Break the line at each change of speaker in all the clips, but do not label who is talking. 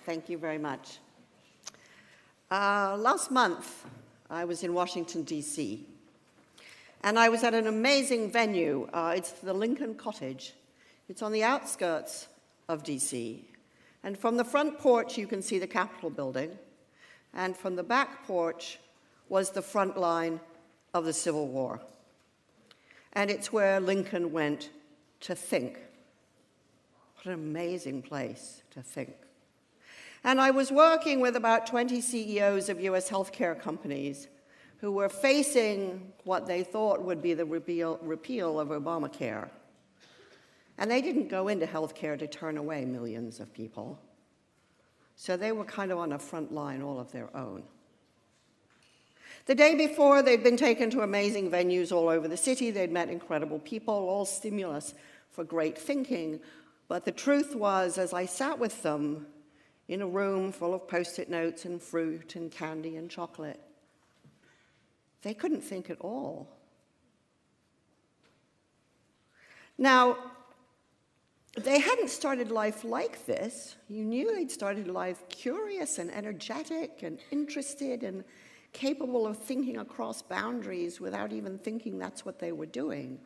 Thank you very much. Last month, I was in Washington, D.C., and I was at an amazing venue. It's the Lincoln Cottage. It's on the outskirts of D.C., and from the front porch, you can see the Capitol building, and from the back porch was the front line of the Civil War. And it's where Lincoln went to think. What an amazing place to think. And I was working with about 20 CEOs of US healthcare companies who were facing what they thought would be the repeal of Obamacare. And they didn't go into healthcare to turn away millions of people. So they were kind of on a front line all of their own. The day before, they'd been taken to amazing venues all over the city. They'd met incredible people, all stimulus for great thinking. But the truth was, as I sat with them in a room full of Post-it notes and fruit and candy and chocolate, they couldn't think at all. Now, they hadn't started life like this. You knew they'd started life curious and energetic and interested and capable of thinking across boundaries without even thinking that's what they were doing.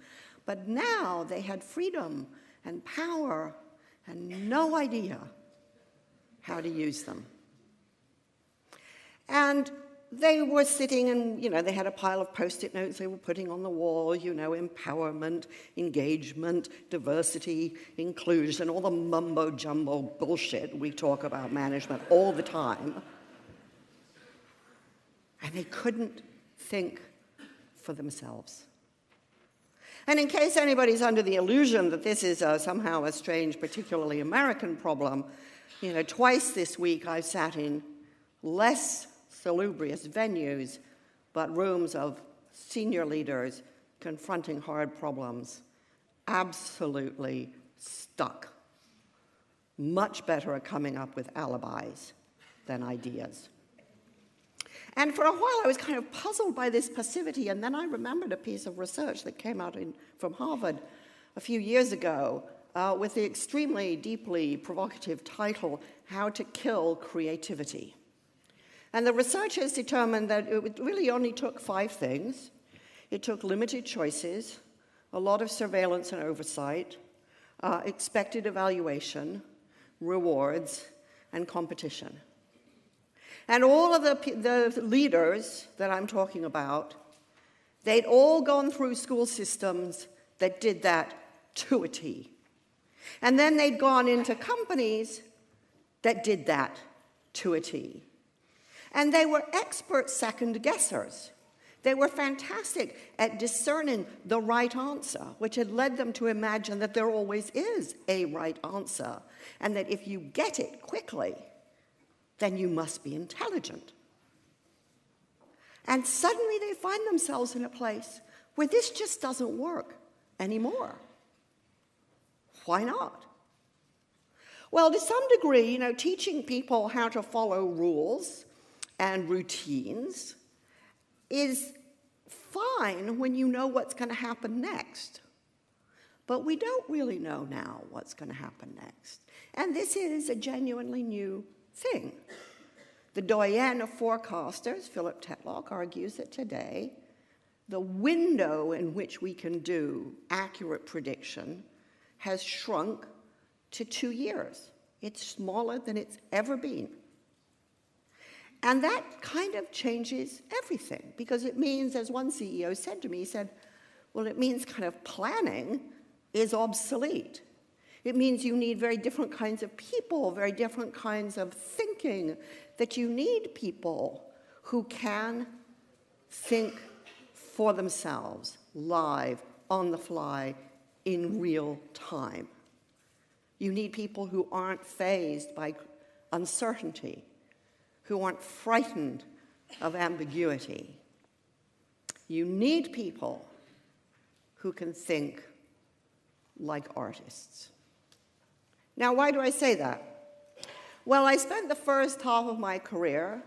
But now they had freedom and power and no idea how to use them. And they were sitting and, they had a pile of Post-it notes they were putting on the wall, empowerment, engagement, diversity, inclusion, all the mumbo-jumbo bullshit we talk about management all the time. And they couldn't think for themselves. And in case anybody's under the illusion that this is somehow a strange, particularly American problem, twice this week I've sat in less salubrious venues, but rooms of senior leaders confronting hard problems, absolutely stuck. Much better at coming up with alibis than ideas. And for a while, I was kind of puzzled by this passivity, and then I remembered a piece of research that came out from Harvard a few years ago with the extremely deeply provocative title, How to Kill Creativity. And the researchers determined that it really only took 5 things. It took limited choices, a lot of surveillance and oversight, expected evaluation, rewards, and competition. And all of the leaders that I'm talking about, they'd all gone through school systems that did that to a T. And then they'd gone into companies that did that to a T. And they were expert second guessers. They were fantastic at discerning the right answer, which had led them to imagine that there always is a right answer, and that if you get it quickly, then you must be intelligent. And suddenly they find themselves in a place where this just doesn't work anymore. Why not? Well, to some degree, teaching people how to follow rules and routines is fine when you know what's going to happen next. But we don't really know now what's going to happen next. And this is a genuinely new thing. The doyen of forecasters, Philip Tetlock, argues that today, the window in which we can do accurate prediction has shrunk to 2 years. It's smaller than it's ever been. And that kind of changes everything, because it means, as one CEO said to me, he said, well, it means kind of planning is obsolete. It means you need very different kinds of people, very different kinds of thinking, that you need people who can think for themselves, live, on the fly, in real time. You need people who aren't fazed by uncertainty, who aren't frightened of ambiguity. You need people who can think like artists. Now, why do I say that? Well, I spent the first half of my career,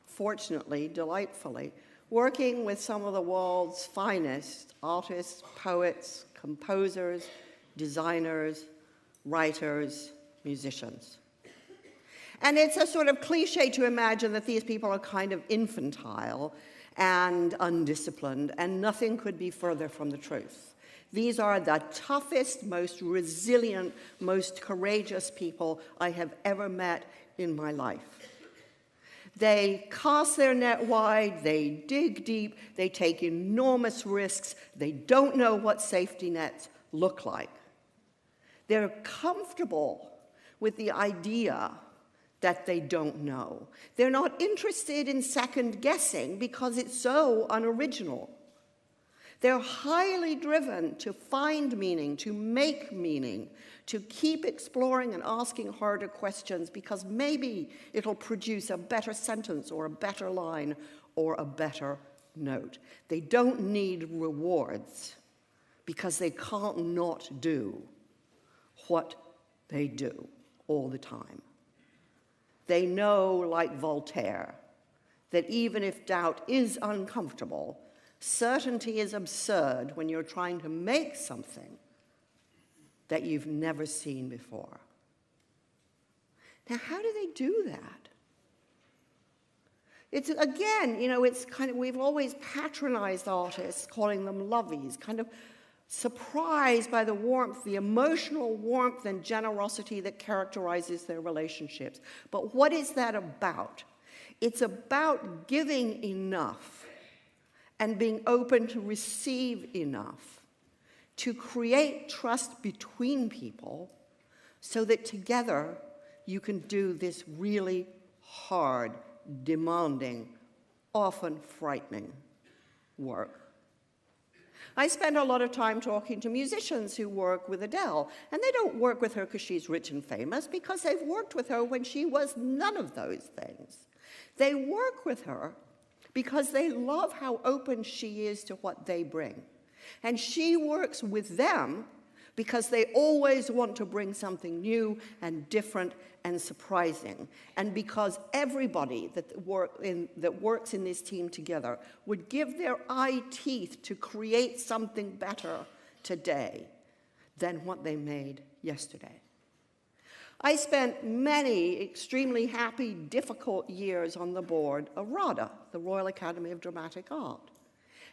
fortunately, delightfully, working with some of the world's finest artists, poets, composers, designers, writers, musicians. And it's a sort of cliche to imagine that these people are kind of infantile and undisciplined, and nothing could be further from the truth. These are the toughest, most resilient, most courageous people I have ever met in my life. They cast their net wide, they dig deep, they take enormous risks, they don't know what safety nets look like. They're comfortable with the idea that they don't know. They're not interested in second guessing because it's so unoriginal. They're highly driven to find meaning, to make meaning, to keep exploring and asking harder questions because maybe it'll produce a better sentence or a better line or a better note. They don't need rewards because they can't not do what they do all the time. They know, like Voltaire, that even if doubt is uncomfortable, certainty is absurd when you're trying to make something that you've never seen before. Now, how do they do that? It's, again, it's kind of, we've always patronized artists, calling them lovies, kind of surprised by the warmth, the emotional warmth and generosity that characterizes their relationships. But what is that about? It's about giving enough and being open to receive enough to create trust between people so that together you can do this really hard, demanding, often frightening work. I spend a lot of time talking to musicians who work with Adele, and they don't work with her because she's rich and famous, because they've worked with her when she was none of those things. They work with her because they love how open she is to what they bring. And she works with them because they always want to bring something new and different and surprising, and because everybody that works in this team together would give their eye teeth to create something better today than what they made yesterday. I spent many extremely happy, difficult years on the board of RADA, the Royal Academy of Dramatic Art.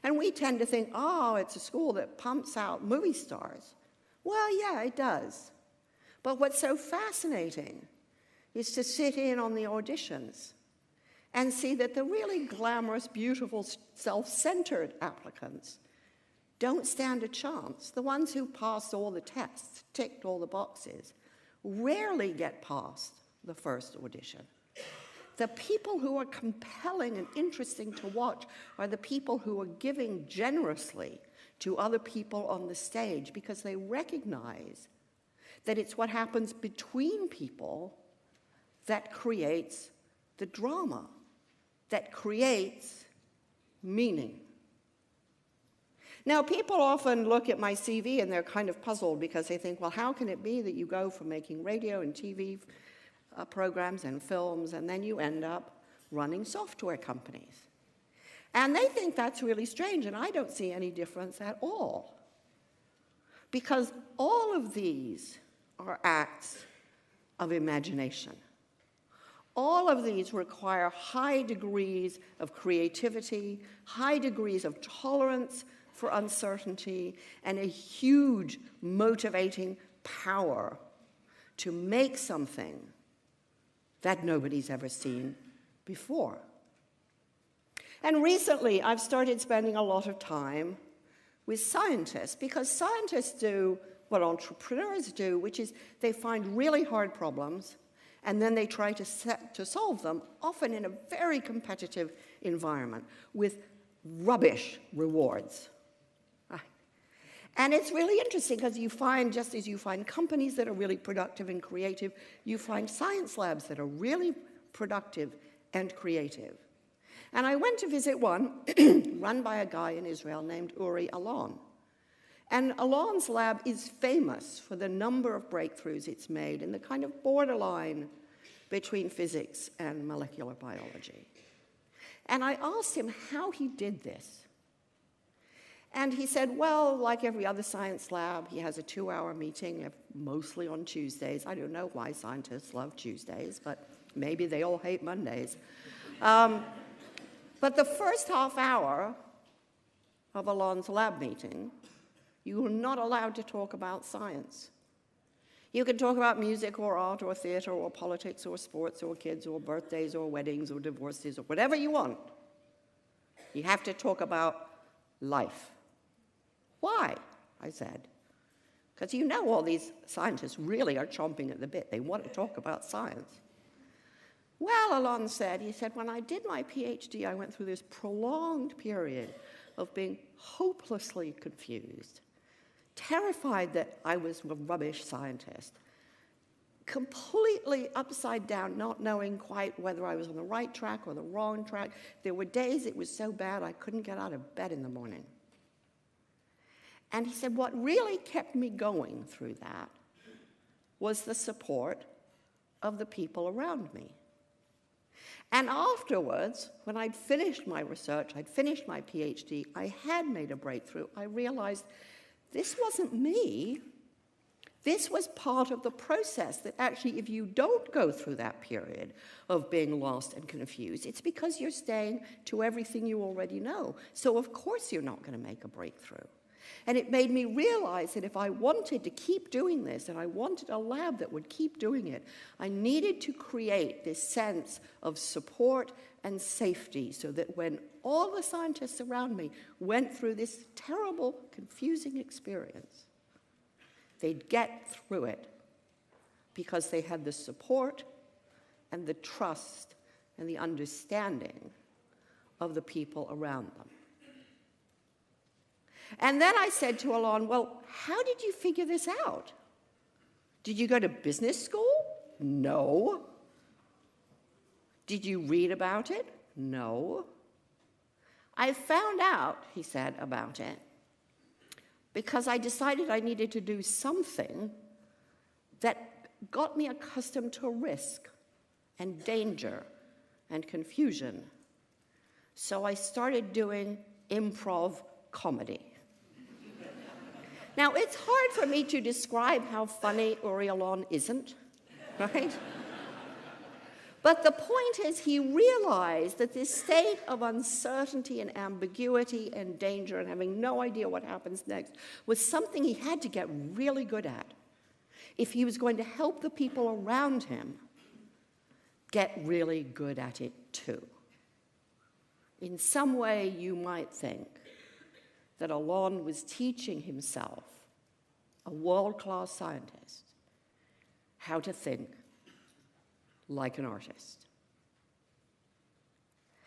And we tend to think, oh, it's a school that pumps out movie stars. Well, yeah, it does. But what's so fascinating is to sit in on the auditions and see that the really glamorous, beautiful, self-centered applicants don't stand a chance. The ones who passed all the tests, ticked all the boxes, rarely get past the first audition. The people who are compelling and interesting to watch are the people who are giving generously to other people on the stage because they recognize that it's what happens between people that creates the drama, that creates meaning. Now, people often look at my CV and they're kind of puzzled because they think, well, how can it be that you go from making radio and TV programs and films and then you end up running software companies? And they think that's really strange, and I don't see any difference at all. Because all of these are acts of imagination. All of these require high degrees of creativity, high degrees of tolerance for uncertainty, and a huge motivating power to make something that nobody's ever seen before. And recently, I've started spending a lot of time with scientists, because scientists do what entrepreneurs do, which is they find really hard problems, and then they try to solve them, often in a very competitive environment, with rubbish rewards. And it's really interesting because you find, just as you find companies that are really productive and creative, you find science labs that are really productive and creative. And I went to visit one run by a guy in Israel named Uri Alon. And Alon's lab is famous for the number of breakthroughs it's made in the kind of borderline between physics and molecular biology. And I asked him how he did this. And he said, well, like every other science lab, he has a 2-hour meeting, mostly on Tuesdays. I don't know why scientists love Tuesdays, but maybe they all hate Mondays. But the first half hour of Alon's lab meeting, you were not allowed to talk about science. You can talk about music or art or theater or politics or sports or kids or birthdays or weddings or divorces or whatever you want. You have to talk about life. Why? I said. Because you know all these scientists really are chomping at the bit. They want to talk about science. Well, Alon said, he said, when I did my PhD, I went through this prolonged period of being hopelessly confused, terrified that I was a rubbish scientist, completely upside down, not knowing quite whether I was on the right track or the wrong track. There were days it was so bad I couldn't get out of bed in the morning. And he said, what really kept me going through that was the support of the people around me. And afterwards, when I'd finished my research, I'd finished my PhD, I had made a breakthrough, I realized this wasn't me. This was part of the process that actually, if you don't go through that period of being lost and confused, it's because you're staying to everything you already know. So of course you're not going to make a breakthrough. And it made me realize that if I wanted to keep doing this, and I wanted a lab that would keep doing it, I needed to create this sense of support and safety so that when all the scientists around me went through this terrible, confusing experience, they'd get through it because they had the support and the trust and the understanding of the people around them. And then I said to Alon, well, how did you figure this out? Did you go to business school? No. Did you read about it? No. I found out, he said, about it because I decided I needed to do something that got me accustomed to risk and danger and confusion. So I started doing improv comedy. Now, it's hard for me to describe how funny Uri Alon isn't, right? But the point is he realized that this state of uncertainty and ambiguity and danger and having no idea what happens next was something he had to get really good at if he was going to help the people around him get really good at it too. In some way, you might think that Alon was teaching himself, a world-class scientist, how to think like an artist.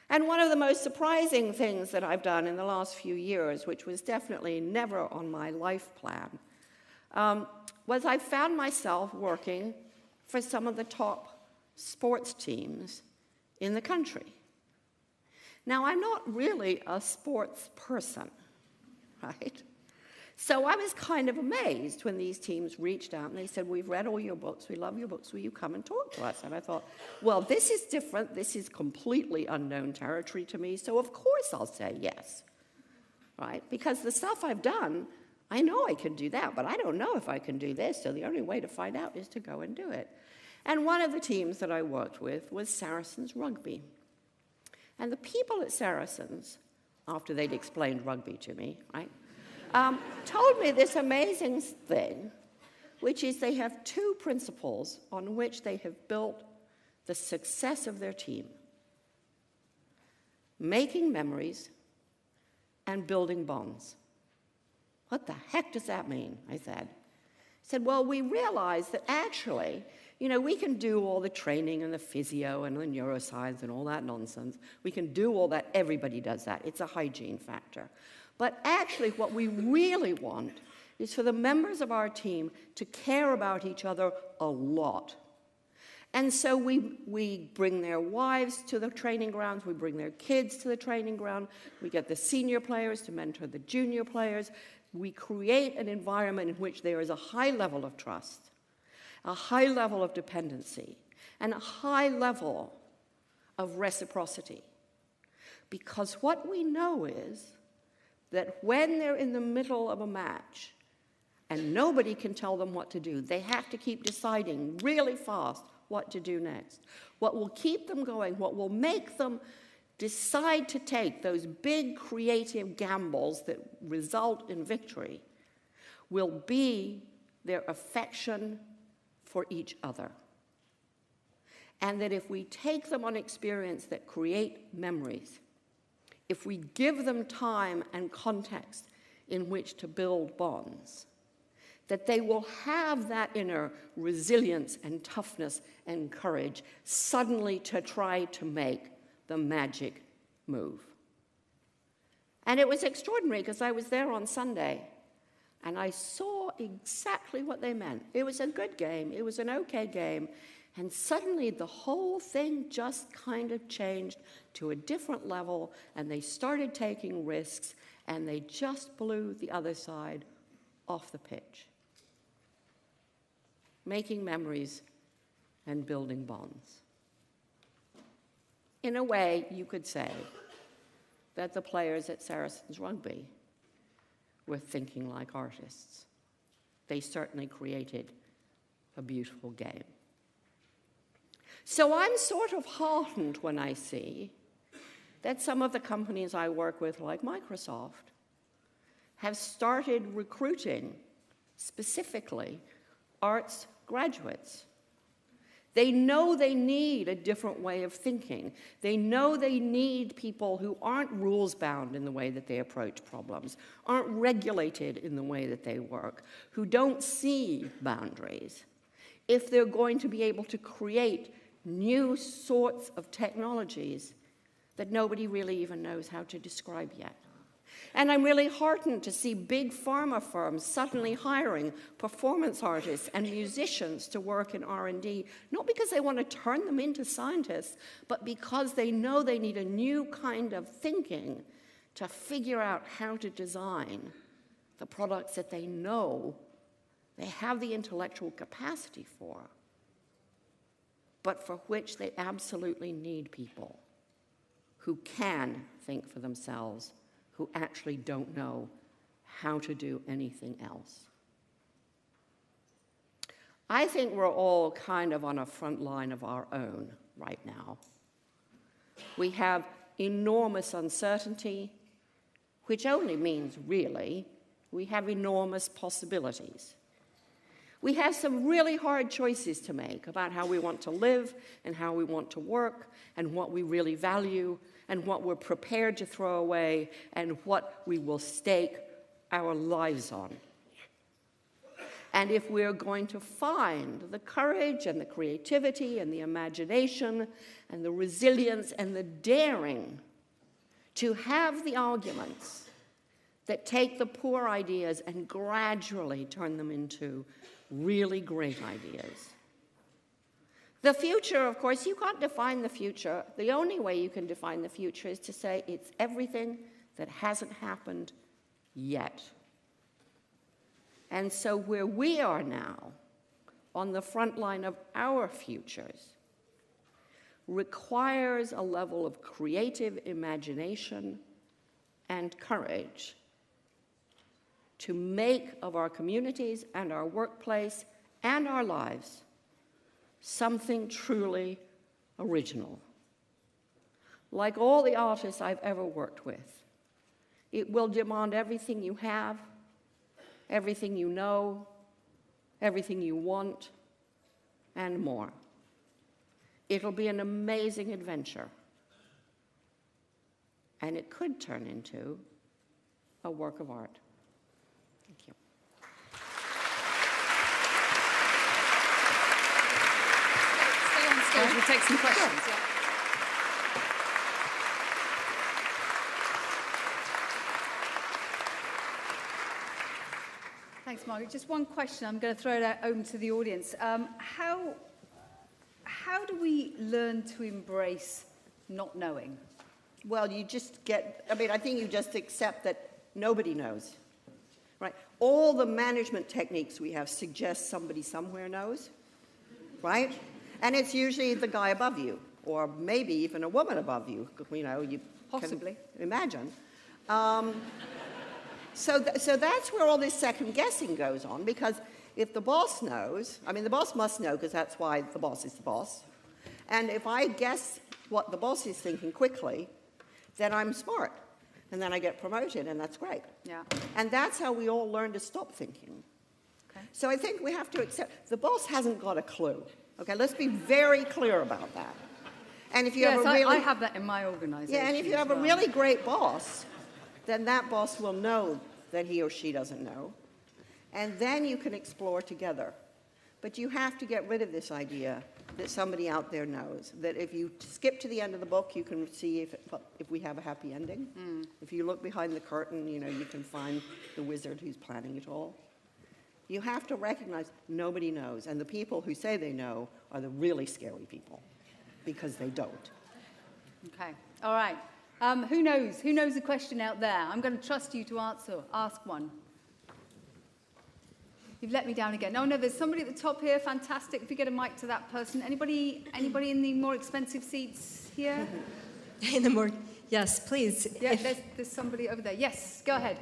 And one of the most surprising things that I've done in the last few years, which was definitely never on my life plan, was I found myself working for some of the top sports teams in the country. Now, I'm not really a sports person, right? So I was kind of amazed when these teams reached out and they said, we've read all your books, we love your books, will you come and talk to us? And I thought, well, this is different, this is completely unknown territory to me, so of course I'll say yes, right? Because the stuff I've done, I know I can do that, but I don't know if I can do this, so the only way to find out is to go and do it. And one of the teams that I worked with was Saracens Rugby. And the people at Saracens, after they'd explained rugby to me, right, told me this amazing thing, which is they have two principles on which they have built the success of their team: making memories and building bonds. What the heck does that mean? I said. I said, well, we realized that actually, we can do all the training and the physio and the neuroscience and all that nonsense. We can do all that. Everybody does that. It's a hygiene factor. But actually, what we really want is for the members of our team to care about each other a lot. And so we bring their wives to the training grounds, we bring their kids to the training ground, we get the senior players to mentor the junior players. We create an environment in which there is a high level of trust, a high level of dependency, and a high level of reciprocity. Because what we know is that when they're in the middle of a match and nobody can tell them what to do, they have to keep deciding really fast what to do next. What will keep them going, what will make them decide to take those big creative gambles that result in victory will be their affection for each other. And that if we take them on experience that create memories, if we give them time and context in which to build bonds, that they will have that inner resilience and toughness and courage suddenly to try to make the magic move. And it was extraordinary because I was there on Sunday and I saw exactly what they meant. It was a good game, it was an okay game, and suddenly the whole thing just kind of changed to a different level, and they started taking risks, and they just blew the other side off the pitch. Making memories and building bonds. In a way, you could say that the players at Saracens Rugby were thinking like artists. They certainly created a beautiful game. So I'm sort of heartened when I see that some of the companies I work with, like Microsoft, have started recruiting specifically arts graduates. They know they need a different way of thinking. They know they need people who aren't rules-bound in the way that they approach problems, aren't regulated in the way that they work, who don't see boundaries, if they're going to be able to create new sorts of technologies that nobody really even knows how to describe yet. And I'm really heartened to see big pharma firms suddenly hiring performance artists and musicians to work in R&D, not because they want to turn them into scientists, but because they know they need a new kind of thinking to figure out how to design the products that they know they have the intellectual capacity for, but for which they absolutely need people who can think for themselves, who actually don't know how to do anything else. I think we're all kind of on a front line of our own right now. We have enormous uncertainty, which only means, really, we have enormous possibilities. We have some really hard choices to make about how we want to live and how we want to work and what we really value and what we're prepared to throw away and what we will stake our lives on. And if we're going to find the courage and the creativity and the imagination and the resilience and the daring to have the arguments that take the poor ideas and gradually turn them into really great ideas. The future, of course, you can't define the future. The only way you can define the future is to say it's everything that hasn't happened yet. And so where we are now, on the front line of our futures, requires a level of creative imagination and courage to make of our communities and our workplace and our lives something truly original. Like all the artists I've ever worked with, it will demand everything you have, everything you know, everything you want, and more. It'll be an amazing adventure. And it could turn into a work of art. Thank you.
Stay on stage, we'll take some questions.
Sure.
Yeah. Thanks, Margaret. Just one question. I'm going to throw it out open to the audience. How do we learn to embrace not knowing?
Well, you just get, I think you just accept that nobody knows, right? All the management techniques we have suggest somebody somewhere knows, right? And it's usually the guy above you, or maybe even a woman above you, you
Possibly.
can imagine. So that's where all this second guessing goes on, because if the boss knows, I mean, the boss must know, because that's why the boss is the boss. And if I guess what the boss is thinking quickly, then I'm smart. And then I get promoted, and that's great.
Yeah.
And that's how we all learn to stop thinking.
Okay.
So I think we have to accept, the boss hasn't got a clue. Okay, let's be very clear about that. And if you have a really...
I have that in my organisation.
Yeah, and if you have a really great boss, then that boss will know that he or she doesn't know. And then you can explore together. But you have to get rid of this idea that somebody out there knows, that if you skip to the end of the book, you can see if we have a happy ending. If you look behind the curtain, you know, you can find the wizard who's planning it all. You have to recognize nobody knows, and the people who say they know are the really scary people, because they don't.
Okay, all right. Who knows? Who knows a question out there? I'm going to trust you to ask one. You've let me down again. Oh, no, there's somebody at the top here. Fantastic. If you get a mic to that person. Anybody in the more expensive seats here?
Yes, please.
Yeah, there's somebody over there. Yes, go ahead.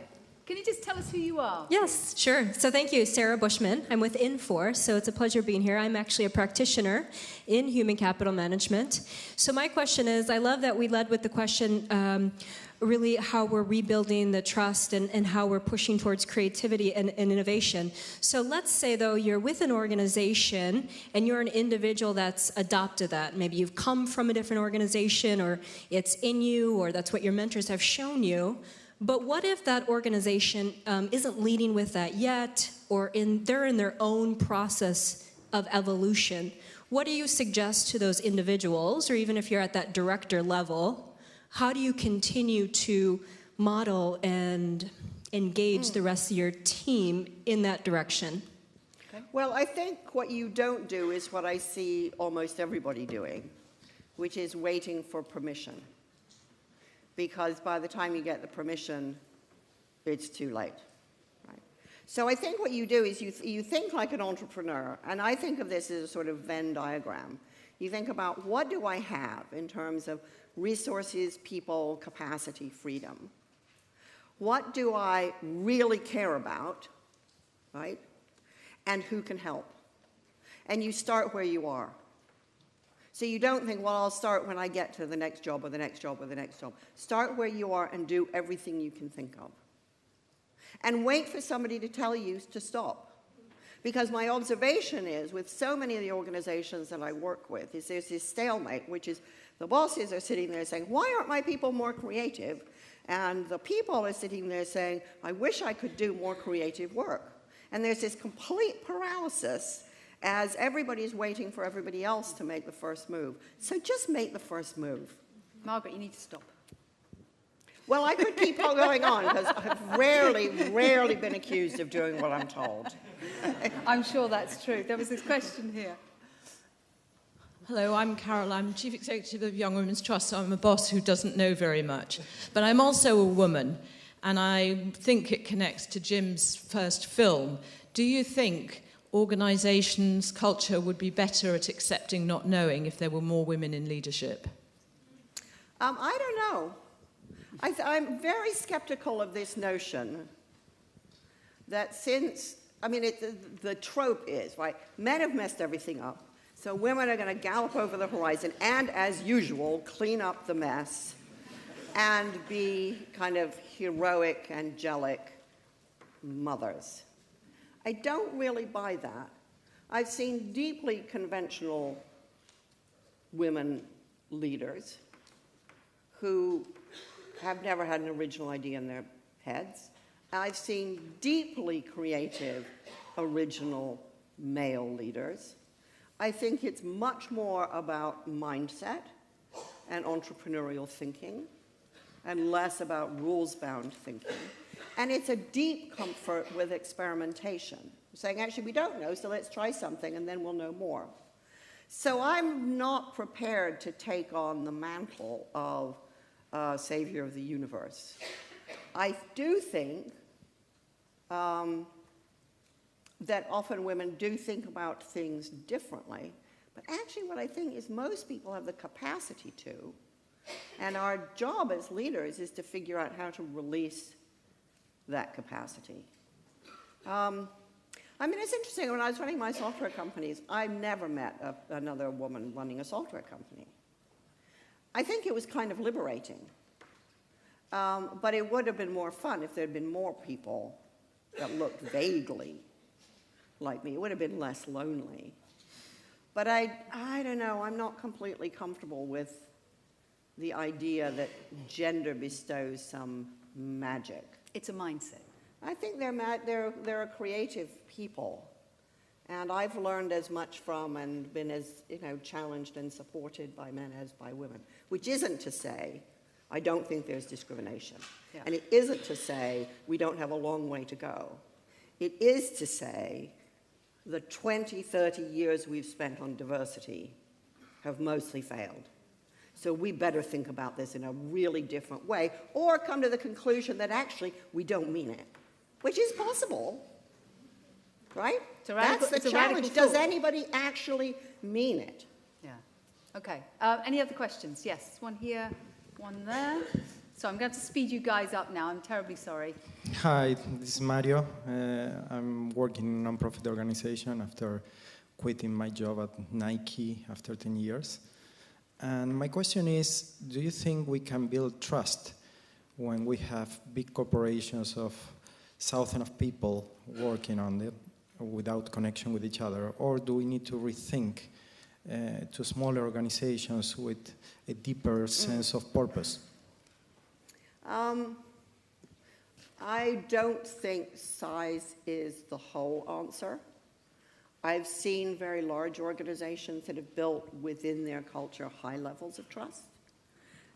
Can you just tell us who you are?
Yes, sure. So thank you, Sarah Bushman. I'm with Infor, so it's a pleasure being here. I'm actually a practitioner in human capital management. So my question is, I love that we led with the question, really how we're rebuilding the trust and how we're pushing towards creativity and innovation. So let's say, though, you're with an organization and you're an individual that's adopted that. Maybe you've come from a different organization, or it's in you, or that's what your mentors have shown you. But what if that organization isn't leading with that yet, or they're in their own process of evolution? What do you suggest to those individuals, or even if you're at that director level, how do you continue to model and engage the rest of your team in that direction?
Okay. Well, I think what you don't do is what I see almost everybody doing, which is waiting for permission. Because by the time you get the permission, it's too late. Right? So I think what you do is you think like an entrepreneur, and I think of this as a sort of Venn diagram. You think about, what do I have in terms of resources, people, capacity, freedom? What do I really care about, right? And who can help? And you start where you are. So you don't think, well, I'll start when I get to the next job or the next job or the next job. Start where you are and do everything you can think of. And wait for somebody to tell you to stop. Because my observation is, with so many of the organizations that I work with, is there's this stalemate, which is the bosses are sitting there saying, why aren't my people more creative? And the people are sitting there saying, I wish I could do more creative work. And there's this complete paralysis as everybody's waiting for everybody else to make the first move. So just make the first move.
Margaret, you need to stop.
Well, I could keep on going on, because I've rarely been accused of doing what I'm told.
I'm sure that's true. There was this question here.
Hello, I'm Carol. I'm Chief Executive of Young Women's Trust, so I'm a boss who doesn't know very much. But I'm also a woman, and I think it connects to Jim's first film. Do you think organisations' culture would be better at accepting not knowing if there were more women in leadership?
I don't know. I'm very skeptical of this notion that the trope is, right, men have messed everything up, so women are going to gallop over the horizon and, as usual, clean up the mess and be kind of heroic, angelic mothers. I don't really buy that. I've seen deeply conventional women leaders who have never had an original idea in their heads. I've seen deeply creative, original male leaders. I think it's much more about mindset and entrepreneurial thinking, and less about rules-bound thinking. And it's a deep comfort with experimentation, saying, actually, we don't know, so let's try something, and then we'll know more. So I'm not prepared to take on the mantle of savior of the universe. I do think that often women do think about things differently, but actually what I think is most people have the capacity to, and our job as leaders is to figure out how to release that capacity. I mean, it's interesting, when I was running my software companies, I've never met another woman running a software company. I think it was kind of liberating. But it would have been more fun if there had been more people that looked vaguely like me. It would have been less lonely. But I don't know, I'm not completely comfortable with the idea that gender bestows some magic.
It's a mindset.
I think they're a creative people, and I've learned as much from and been as challenged and supported by men as by women. Which isn't to say I don't think there's discrimination, and it isn't to say we don't have a long way to go. It is to say the 20, 30 years we've spent on diversity have mostly failed. So we better think about this in a really different way, or come to the conclusion that actually we don't mean it. Which is possible, right? That's the challenge. Does anybody actually mean it?
Yeah. Okay. Any other questions? Yes. One here, one there. So I'm going to speed you guys up now. I'm terribly sorry.
Hi, this is Mario. I'm working in a non-profit organization after quitting my job at Nike after 10 years. And my question is, do you think we can build trust when we have big corporations of thousands of people working on it without connection with each other? Or do we need to rethink to smaller organizations with a deeper sense of purpose?
I don't think size is the whole answer. I've seen very large organizations that have built within their culture high levels of trust.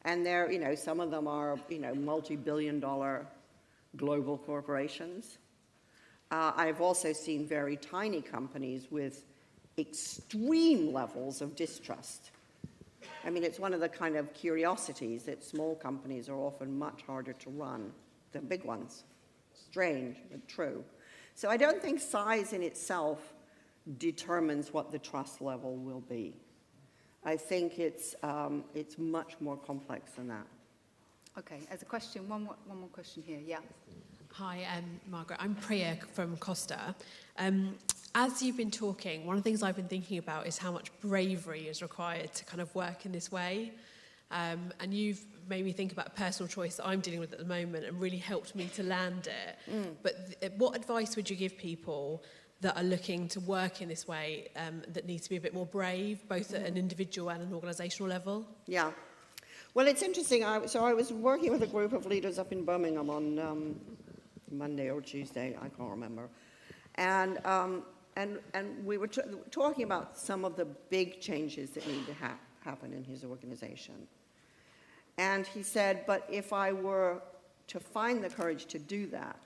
And they're, some of them are, multi-billion-dollar global corporations. I've also seen very tiny companies with extreme levels of distrust. I mean, it's one of the kind of curiosities that small companies are often much harder to run than big ones. Strange, but true. So I don't think size in itself determines what the trust level will be. I think it's much more complex than that.
Okay, as a question, one more question here. Yeah.
Hi, Margaret. I'm Priya from Costa. As you've been talking, one of the things I've been thinking about is how much bravery is required to kind of work in this way. And you've made me think about a personal choice that I'm dealing with at the moment and really helped me to land it. But what advice would you give people that are looking to work in this way that need to be a bit more brave, both at an individual and an organisational level?
Yeah. Well, it's interesting. So I was working with a group of leaders up in Birmingham on Monday or Tuesday, I can't remember. And we were talking about some of the big changes that need to happen in his organization. And he said, but if I were to find the courage to do that,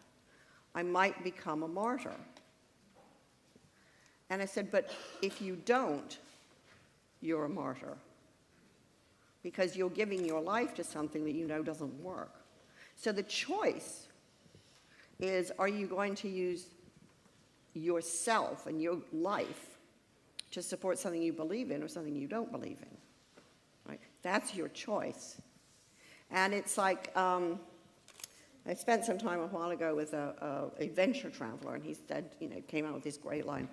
I might become a martyr. And I said, but if you don't, you're a martyr. Because you're giving your life to something that you know doesn't work. So the choice is, are you going to use yourself and your life to support something you believe in or something you don't believe in? Right? That's your choice. And it's like, I spent some time a while ago with a venture traveler, and he said, came out with this great line,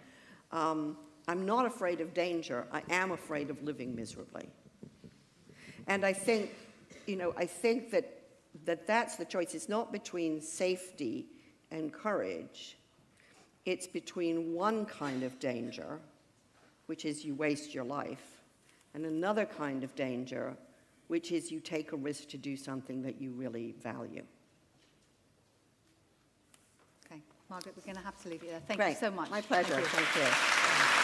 I'm not afraid of danger, I am afraid of living miserably. And I think, that's the choice. It's not between safety and courage. It's between one kind of danger, which is you waste your life, and another kind of danger, which is you take a risk to do something that you really value.
Okay, Margaret, we're going to have to leave it there. Thank
Great.
you so much.
My pleasure.
Thank you.
Thank you.